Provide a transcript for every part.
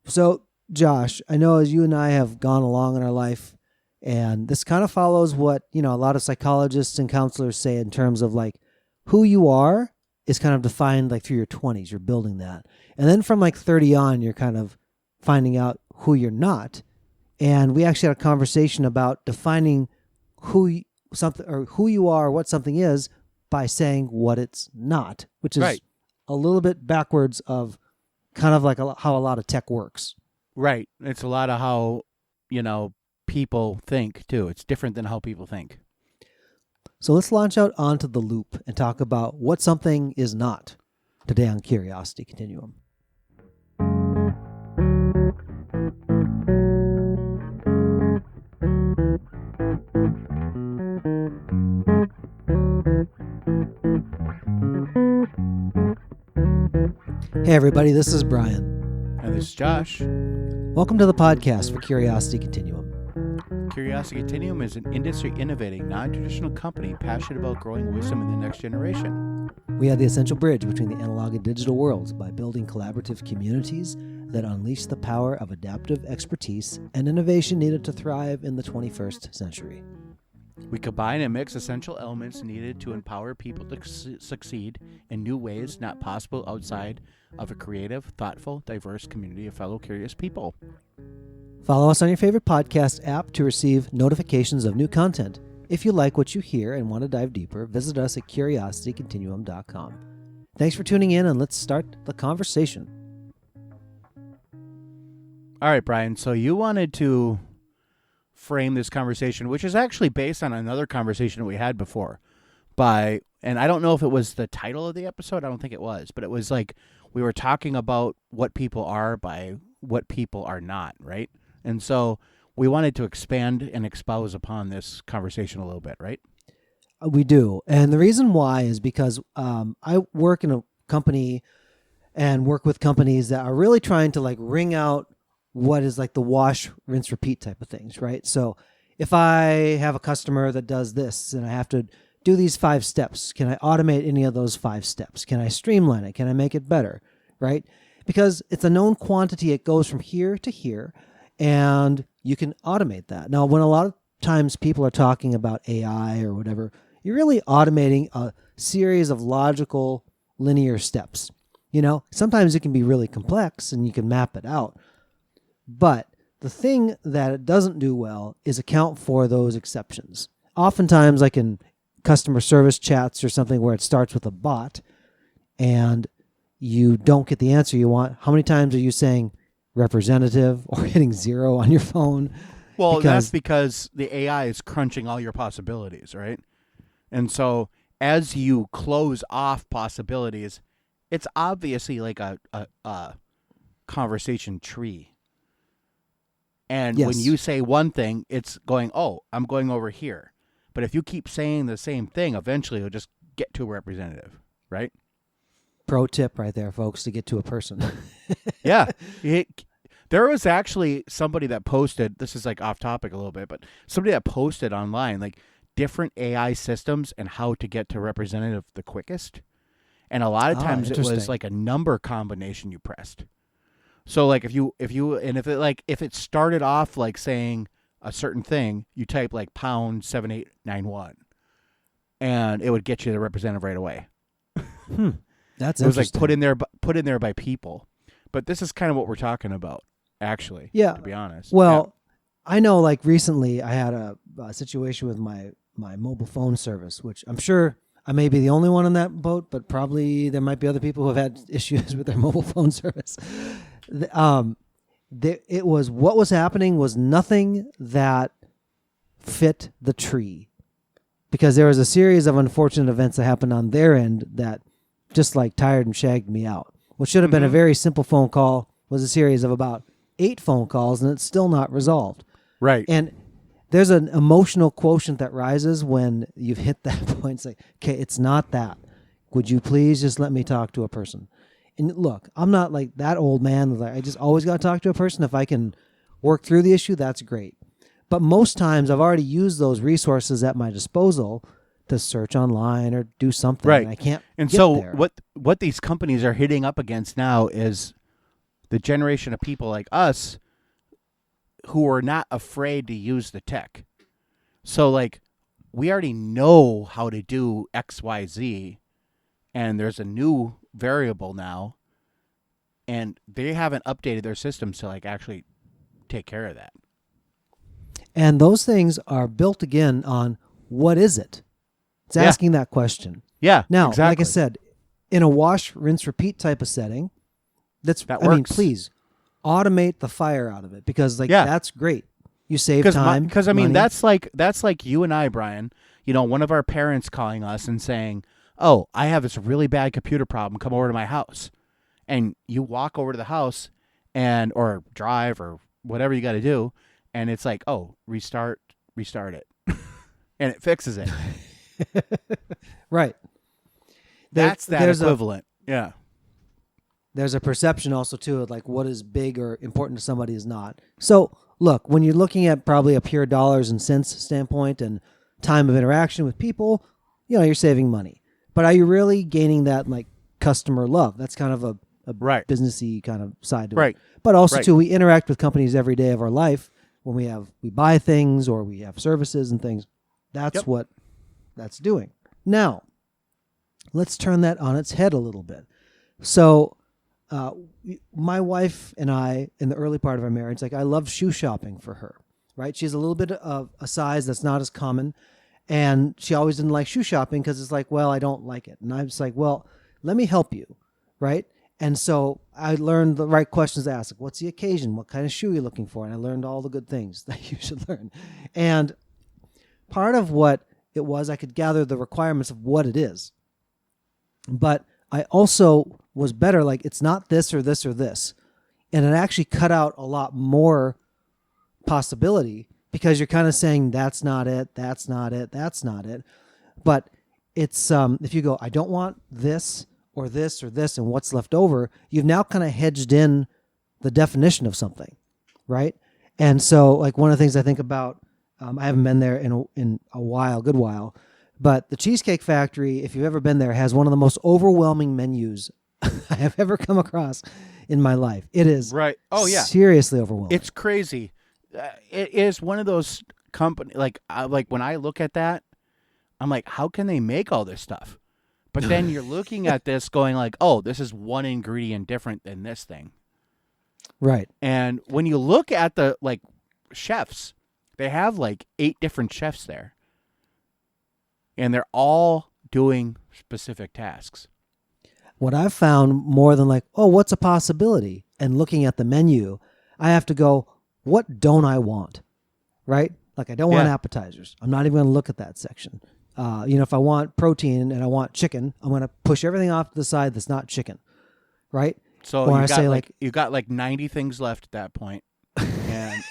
So, Josh, I know as you and I have gone along in our life, and this kind of follows what, a lot of psychologists and counselors say in terms of like who you are is kind of defined like through your 20s. You're building that. And then from like 30 on, you're kind of finding out who you're not. And we actually had a conversation about defining who you are, what something is by saying what it's not, which is Right. a little bit backwards of kind of like how a lot of tech works. Right. It's a lot of how, people think, too. It's different than how people think. So let's launch out onto the loop and talk about what something is not today on Curiosity Continuum. Hey everybody, this is Brian. And this is Josh. Welcome to the podcast for Curiosity Continuum. Curiosity Continuum is an industry-innovating, non-traditional company passionate about growing wisdom in the next generation. We are the essential bridge between the analog and digital worlds by building collaborative communities that unleash the power of adaptive expertise and innovation needed to thrive in the 21st century. We combine and mix essential elements needed to empower people to succeed in new ways not possible outside of a creative, thoughtful, diverse community of fellow curious people. Follow us on your favorite podcast app to receive notifications of new content. If you like what you hear and want to dive deeper, visit us at curiositycontinuum.com. Thanks for tuning in, and let's start the conversation. All right, Brian. So you wanted to frame this conversation, which is actually based on another conversation we had before, and I don't know if it was the title of the episode. I don't think it was, but it was like we were talking about what people are by what people are not, right? And so we wanted to expand and espouse upon this conversation a little bit, right? We do. And the reason why is because I work in a company and work with companies that are really trying to like wring out what is like the wash, rinse, repeat type of things, right? So if I have a customer that does this and I have to do these 5 steps, can I automate any of those 5 steps? Can I streamline it? Can I make it better, right? Because it's a known quantity. It goes from here to here, and you can automate that. Now, when a lot of times people are talking about AI or whatever, you're really automating a series of logical linear steps. Sometimes it can be really complex and you can map it out. But the thing that it doesn't do well is account for those exceptions. Oftentimes, like in customer service chats or something where it starts with a bot and you don't get the answer you want, how many times are you saying representative or hitting 0 on your phone? Well, that's because the AI is crunching all your possibilities, right? And so as you close off possibilities, it's obviously like a conversation tree. And Yes. when you say one thing, it's going, oh, I'm going over here. But if you keep saying the same thing, eventually you'll just get to a representative, right? Pro tip right there, folks, to get to a person. Yeah. There was actually somebody that posted, this is like off topic a little bit, but somebody that posted online like different AI systems and how to get to representative the quickest. And a lot of times it was like a number combination you pressed. So like if it started off like saying a certain thing, you type like #7891 and it would get you the representative right away. That's it was like interesting. put in there by people. But this is kind of what we're talking about, actually. Yeah. To be honest. Well, I know like recently I had a situation with my mobile phone service, which I'm sure I may be the only one in that boat, but probably there might be other people who have had issues with their mobile phone service. It was what was happening was nothing that fit the tree, because there was a series of unfortunate events that happened on their end that just like tired and shagged me out. What should have been a very simple phone call was a series of about 8 phone calls, and it's still not resolved. Right. And there's an emotional quotient that rises when you've hit that point. It's like, okay, it's not that. Would you please just let me talk to a person? And look, I'm not like that old man. I just always got to talk to a person. If I can work through the issue, that's great. But most times I've already used those resources at my disposal to search online or do something. Right. And I can't And get so there. what these companies are hitting up against now is the generation of people like us who are not afraid to use the tech. So like we already know how to do XYZ, and there's a new variable now, and they haven't updated their systems to like actually take care of that. And those things are built again on what is it? It's Yeah. asking that question. Yeah. Now, exactly. like I said, in a wash, rinse, repeat type of setting, That I mean, works. please automate the fire out of it, because like Yeah. that's great. You save time. Because I mean, money. that's like you and I, Brian. You know, one of our parents calling us and saying, "Oh, I have this really bad computer problem. Come over to my house." And you walk over to the house, and or drive or whatever you got to do, and it's like, "Oh, restart it," and it fixes it. right. That's that there's equivalent. Yeah. There's a perception also too of like what is big or important to somebody is not. So look, when you're looking at probably a pure dollars and cents standpoint and time of interaction with people, you know, you're saving money. But are you really gaining that like customer love? That's kind of a Right. businessy kind of side to Right. it. But also Right. too, we interact with companies every day of our life when we buy things or we have services and things. That's Yep. what that's doing. Now, let's turn that on its head a little bit. So, my wife and I, in the early part of our marriage, like I love shoe shopping for her, right? She's a little bit of a size that's not as common, and she always didn't like shoe shopping because it's like, well, I don't like it. And I was like, well, let me help you, right? And so I learned the right questions to ask. Like, what's the occasion? What kind of shoe are you looking for? And I learned all the good things that you should learn. And part of what it was, I could gather the requirements of what it is. But I also was better, like, it's not this or this or this. And it actually cut out a lot more possibility because you're kind of saying, that's not it, that's not it, that's not it. But it's, if you go, I don't want this or this or this, and what's left over, you've now kind of hedged in the definition of something, right? And so, like, one of the things I think about, I haven't been there in a while, good while, but the Cheesecake Factory, if you've ever been there, has one of the most overwhelming menus I have ever come across in my life. It is Right. Oh yeah. seriously overwhelming. It's crazy. It is one of those like when I look at that, I'm like, how can they make all this stuff? But then you're looking at this going like, oh, this is one ingredient different than this thing. right. And when you look at the like chefs, they have like 8 different chefs there. And they're all doing specific tasks. What I've found more than like, oh, what's a possibility? And looking at the menu, I have to go, what don't I want? Right? Like, I don't want Yeah. appetizers. I'm not even going to look at that section. If I want protein and I want chicken, I'm going to push everything off to the side that's not chicken. Right? So Or you I got say, like you got like 90 things left at that point. And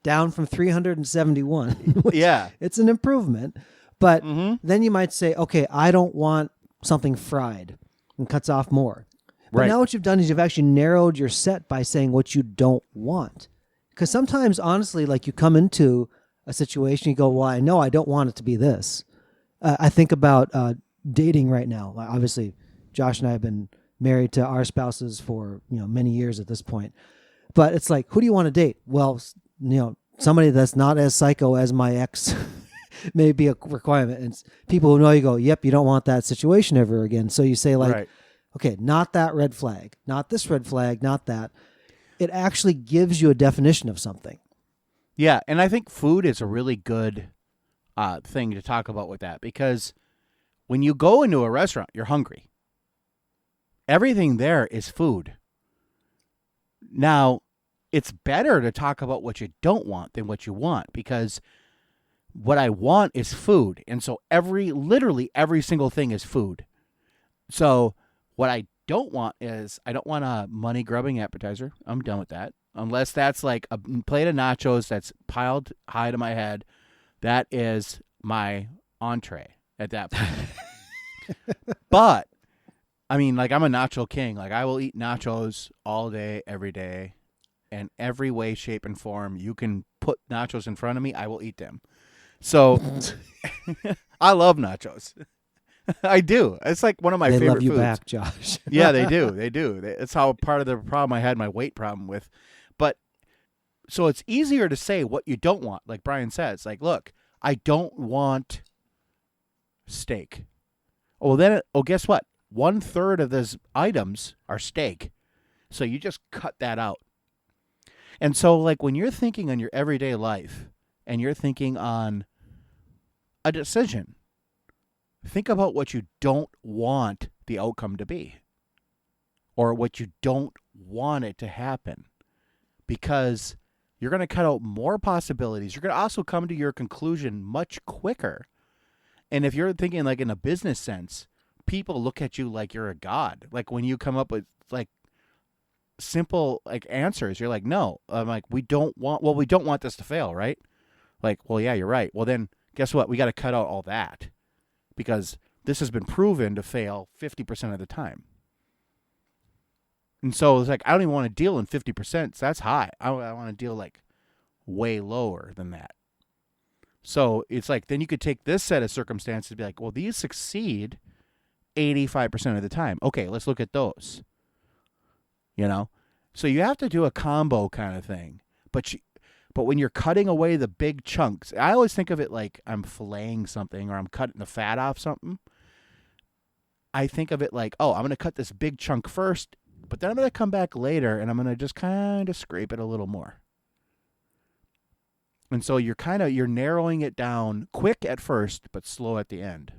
Down from 371. which yeah. It's an improvement. But Mhm. then you might say, okay, I don't want something fried, and cuts off more. But Right. now what you've done is you've actually narrowed your set by saying what you don't want. Because sometimes, honestly, like, you come into a situation, you go, well, I know I don't want it to be this. I think about dating right now. Obviously, Josh and I have been married to our spouses for many years at this point. But it's like, who do you want to date? Well, somebody that's not as psycho as my ex may be a requirement. And it's people who know you go, yep, you don't want that situation ever again. So you say like, Right. okay, not that red flag, not this red flag, not that. It actually gives you a definition of something. Yeah, and I think food is a really good thing to talk about with that, because when you go into a restaurant, you're hungry. Everything there is food. Now, it's better to talk about what you don't want than what you want, because what I want is food. And so literally every single thing is food. So what I don't want is, I don't want a money grubbing appetizer. I'm done with that. Unless that's like a plate of nachos that's piled high to my head. That is my entree at that point. But I mean, like, I'm a nacho king. Like, I will eat nachos all day, every day, and every way, shape, and form you can put nachos in front of me, I will eat them. So I love nachos. I do. It's like one of my They favorite love you foods. back, Josh. Yeah, they do. They do. It's how part of the problem I had my weight problem with. But so it's easier to say what you don't want. Like Brian says, like, look, I don't want steak. Oh, then, guess what? 1/3 of those items are steak. So you just cut that out. And so, like, when you're thinking on your everyday life and you're thinking on a decision, think about what you don't want the outcome to be or what you don't want it to happen, because you're going to cut out more possibilities. You're going to also come to your conclusion much quicker. And if you're thinking like in a business sense, people look at you like you're a god. Like when you come up with like simple like answers, you're like, no, I'm like, we don't want this to fail, right? Like, well, yeah, you're right. Well, then guess what? We got to cut out all that because this has been proven to fail 50% of the time. And so it's like, I don't even want to deal in 50%. So that's high. I want to deal like way lower than that. So it's like, then you could take this set of circumstances and be like, well, these succeed 85% of the time. Okay, let's look at those. You know? So you have to do a combo kind of thing. But when you're cutting away the big chunks, I always think of it like I'm filleting something or I'm cutting the fat off something. I think of it like, oh, I'm going to cut this big chunk first, but then I'm going to come back later and I'm going to just kind of scrape it a little more. And so you're narrowing it down quick at first, but slow at the end.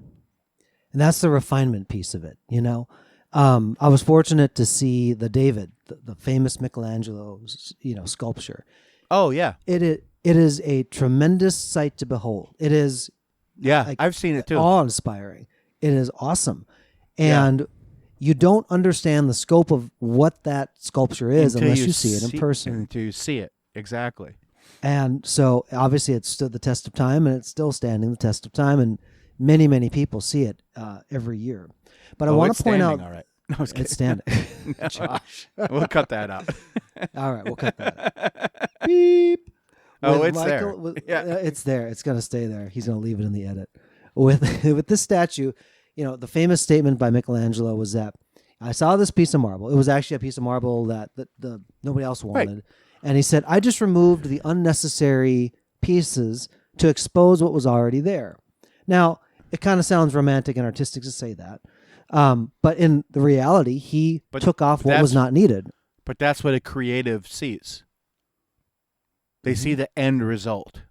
And that's the refinement piece of it, you know. I was fortunate to see the David, the famous Michelangelo's, sculpture. Oh yeah, It is a tremendous sight to behold. It is, yeah, I've seen it too. Awe-inspiring. It is awesome, and you don't understand the scope of what that sculpture is unless you see it in person. Until you see it, exactly. And so obviously it stood the test of time, and it's still standing the test of time, and many, many people see it every year. But I want to point out, all right. No, I was kidding. it's standing. No. Josh. We'll cut that out. All right, we'll cut that. Beep. Oh, With it's Michael, there. Yeah. It's there. It's going to stay there. He's going to leave it in the edit. With this statue, the famous statement by Michelangelo was that I saw this piece of marble. It was actually a piece of marble that nobody else wanted. Right. And he said, I just removed the unnecessary pieces to expose what was already there. Now, it kind of sounds romantic and artistic to say that. But in the reality, he took off what was not needed. But that's what a creative sees. They see the end result.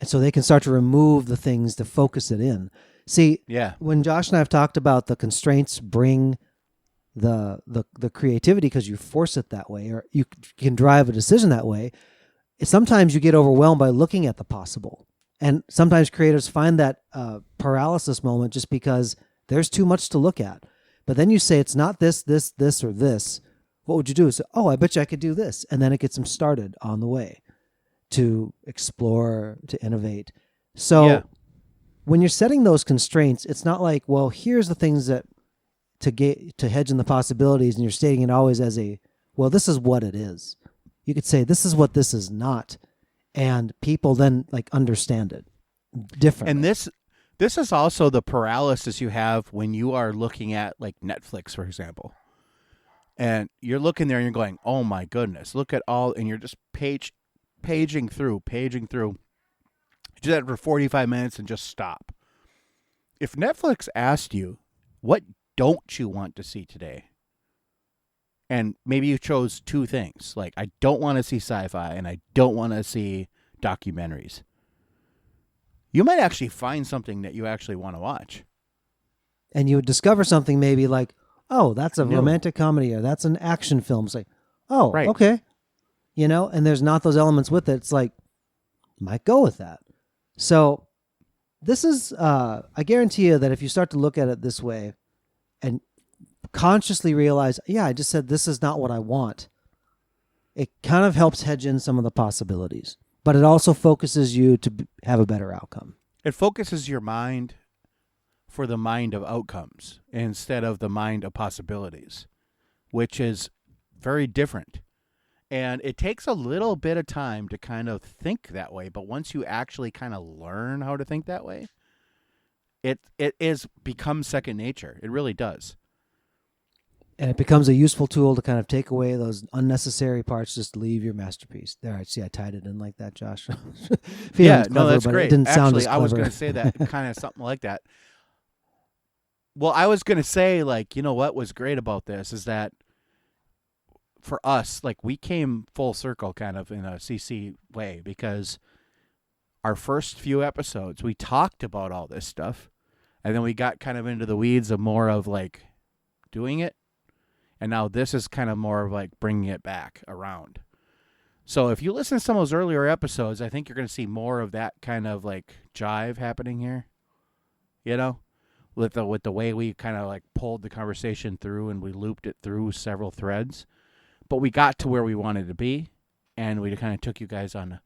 And so they can start to remove the things to focus it in. See, when Josh and I have talked about the constraints bring the creativity because you force it that way, or you can drive a decision that way, sometimes you get overwhelmed by looking at the possible. And sometimes creators find that paralysis moment just because there's too much to look at. But then you say, it's not this, or this. What would you do? Say, I bet you I could do this. And then it gets them started on the way to explore, to innovate. So when you're setting those constraints, it's not like, well, here's the things that to hedge in the possibilities, and you're stating it always as this is what it is. You could say, this is what this is not. And people then understand it differently. And this is also the paralysis you have when you are looking at like Netflix, for example. And you're looking there and you're going, oh my goodness, look at all, and you're just paging through. You do that for 45 minutes and just stop. If Netflix asked you, what don't you want to see today? And maybe you chose two things. Like, I don't want to see sci-fi and I don't want to see documentaries. You might actually find something that you actually want to watch. And you would discover something maybe like, oh, that's a romantic comedy, or that's an action film. It's like, oh, right. Okay. And there's not those elements with it. It's like, might go with that. So this is, I guarantee you that if you start to look at it this way and consciously realize, I just said this is not what I want, it kind of helps hedge in some of the possibilities. But it also focuses you to have a better outcome. It focuses your mind for the mind of outcomes instead of the mind of possibilities, which is very different. And it takes a little bit of time to kind of think that way. But once you actually kind of learn how to think that way, it is becomes second nature. It really does. And it becomes a useful tool to kind of take away those unnecessary parts, just leave your masterpiece. There, I see I tied it in like that, Josh. Yeah, Clever, no, that's but great. It didn't sound Actually, as I was clever. going to say that kind of something like that. Well, I was going to say, like, you know what was great about this is that for us, like, we came full circle kind of in a CC way, because our first few episodes, we talked about all this stuff, and then we got kind of into the weeds of more of like doing it. And now this is kind of more of like bringing it back around. So if you listen to some of those earlier episodes, I think you're going to see more of that kind of like jive happening here. You know, with the way we kind of like pulled the conversation through and we looped it through several threads, but we got to where we wanted to be, and we kind of took you guys on a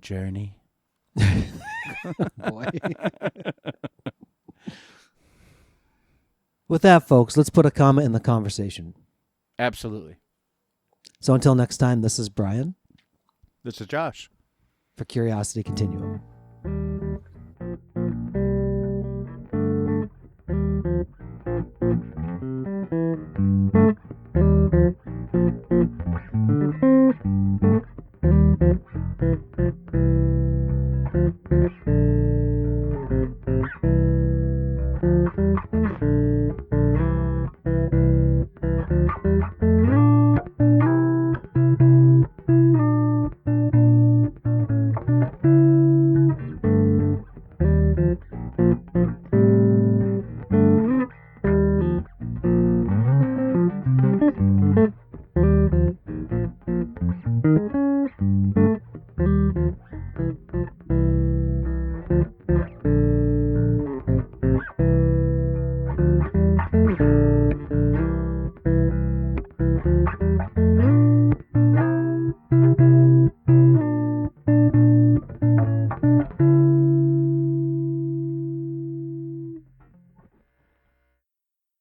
journey. Boy. With that, folks, let's put a comma in the conversation. Absolutely. So until next time, this is Brian This is Josh. for Curiosity Continuum.